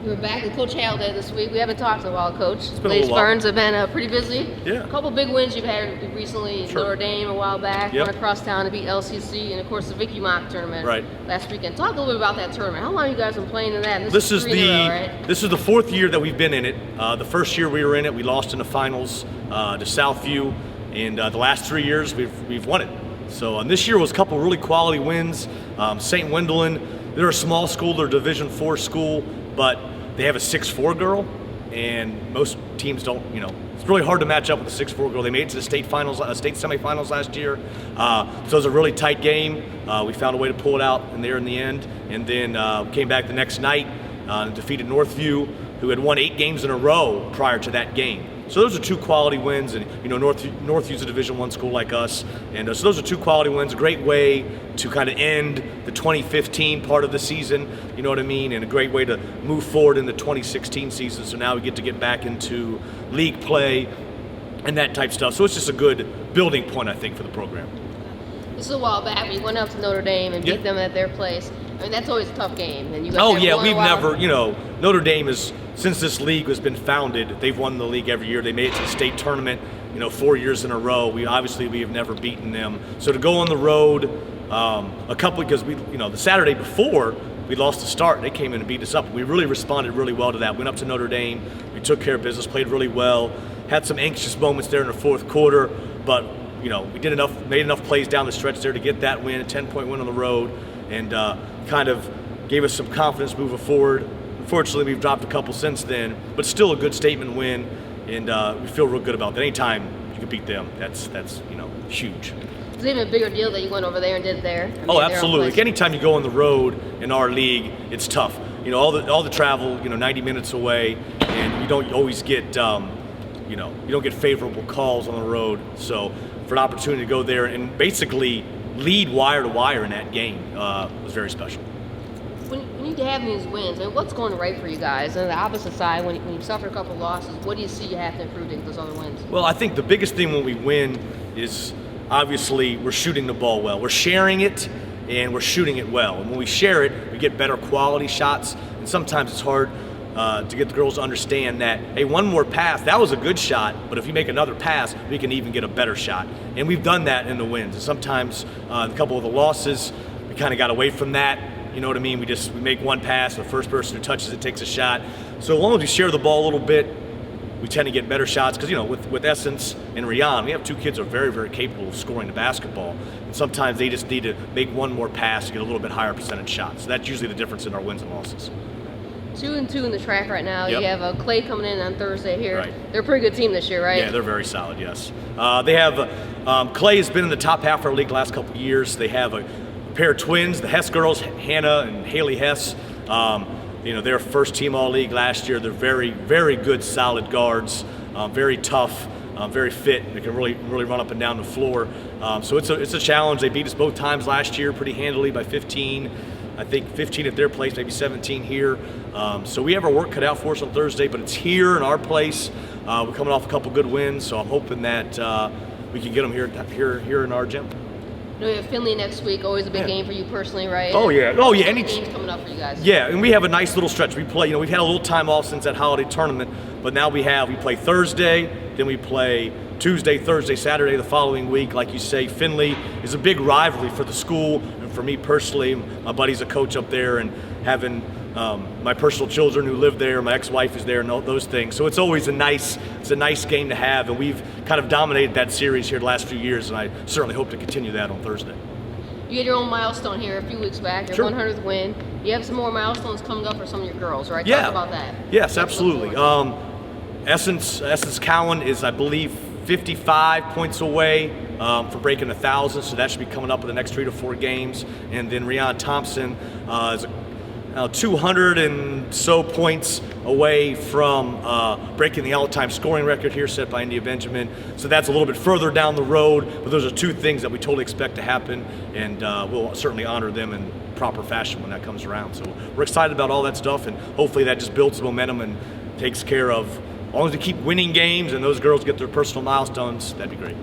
We're back with Coach Halliday this week. We haven't talked in a while, Coach. It's been Ladies a little while. Spartans have been pretty busy. Yeah. A couple big wins you've had recently. Sure. Notre Dame a while back, Yep. went across town to beat LCC, and of course the Vicki Mauk Tournament Right. last weekend. Talk a little bit about that tournament. How long have you guys been playing in that? And This is 3 in a row, right? this is the fourth year that we've been in it. The first year we were in it, we lost in the finals to Southview, and the last 3 years we've won it. So this year was a couple really quality wins. St. Wendelin, they're a small school, they're a Division IV school, but they have a 6'4" girl, and most teams don't. It's really hard to match up with a 6'4" girl. They made it to the state semifinals last year. So it was a really tight game. We found a way to pull it out in the end, and then came back the next night and defeated Northview, who had won 8 games in a row prior to that game. So those are 2 quality wins, and Northview's a Division I school like us, and so those are 2 quality wins. A great way to kind of end the 2015 part of the season, you know what I mean, and a great way to move forward in the 2016 season. So now we get to get back into league play and that type stuff. So it's just a good building point, I think, for the program. This is a while back. We went up to Notre Dame and beat them at their place. I mean, that's always a tough game. And you guys we've never, Notre Dame is, since this league has been founded, they've won the league every year. They made it to the state tournament, 4 years in a row. We have never beaten them. So to go on the road, because the Saturday before we lost the start, they came in and beat us up. We really responded really well to that. Went up to Notre Dame, we took care of business, played really well, had some anxious moments there in the fourth quarter, but we did made enough plays down the stretch there to get that win, a 10-point win on the road, and kind of gave us some confidence moving forward. Unfortunately, we've dropped a couple since then, but still a good statement win, and we feel real good about that. Anytime you can beat them, that's huge. It's even a bigger deal that you went over there and did it there. Absolutely. Anytime you go on the road in our league, it's tough. All the travel, 90 minutes away, and you don't always get, you don't get favorable calls on the road. So for an opportunity to go there and basically lead wire to wire in that game was very special. When you have these wins, what's going right for you guys? And the opposite side, when you suffer a couple losses, what do you see you have to improve to get those other wins? Well, I think the biggest thing when we win is obviously we're shooting the ball well. We're sharing it, and we're shooting it well. And when we share it, we get better quality shots. And sometimes it's hard to get the girls to understand that, hey, one more pass, that was a good shot, but if you make another pass, we can even get a better shot. And we've done that in the wins. And sometimes a couple of the losses, we kind of got away from that. You know what I mean? We make one pass, the first person who touches it takes a shot. So as long as we share the ball a little bit, we tend to get better shots because, with Essence and Rian, we have 2 kids who are very, very capable of scoring the basketball. And sometimes they just need to make one more pass to get a little bit higher percentage shots. So that's usually the difference in our wins and losses. 2-2 in the track right now. Yep. You have Clay coming in on Thursday here. Right. They're a pretty good team this year, right? Yeah, they're very solid, yes. They have, Clay has been in the top half of our league the last couple of years. They have a pair of twins, the Hess girls, Hannah and Haley Hess. They're first team all-league last year. They're very, very good, solid guards, very tough, very fit. They can really run up and down the floor. So it's a challenge. They beat us both times last year pretty handily by 15. I think 15 at their place, maybe 17 here. So we have our work cut out for us on Thursday, but it's here in our place. We're coming off a couple good wins, so I'm hoping that we can get them here in our gym. You have Finley next week, always a big game for you personally, right? Oh yeah. Any games coming up for you guys? Yeah, and we have a nice little stretch. We play, we've had a little time off since that holiday tournament, but now we play Thursday, then we play Tuesday, Thursday, Saturday the following week. Like you say, Finley is a big rivalry for the school and for me personally. My buddy's a coach up there, and having my personal children who live there, my ex-wife is there, and all those things. So it's always a nice game to have, and we've kind of dominated that series here the last few years, and I certainly hope to continue that on Thursday. You had your own milestone here a few weeks back, your 100th win. You have some more milestones coming up for some of your girls, right? Yeah. Talk about that. Yes, absolutely. Essence Cowan is, I believe, 55 points away for breaking 1,000, so that should be coming up in the next 3 to 4 games. And then Rian Thompson is 200 and so points away from breaking the all-time scoring record here set by India Benjamin. So that's a little bit further down the road, but those are 2 things that we totally expect to happen, and we'll certainly honor them in proper fashion when that comes around. So we're excited about all that stuff, and hopefully that just builds momentum and takes care of, as long as we keep winning games and those girls get their personal milestones, that'd be great.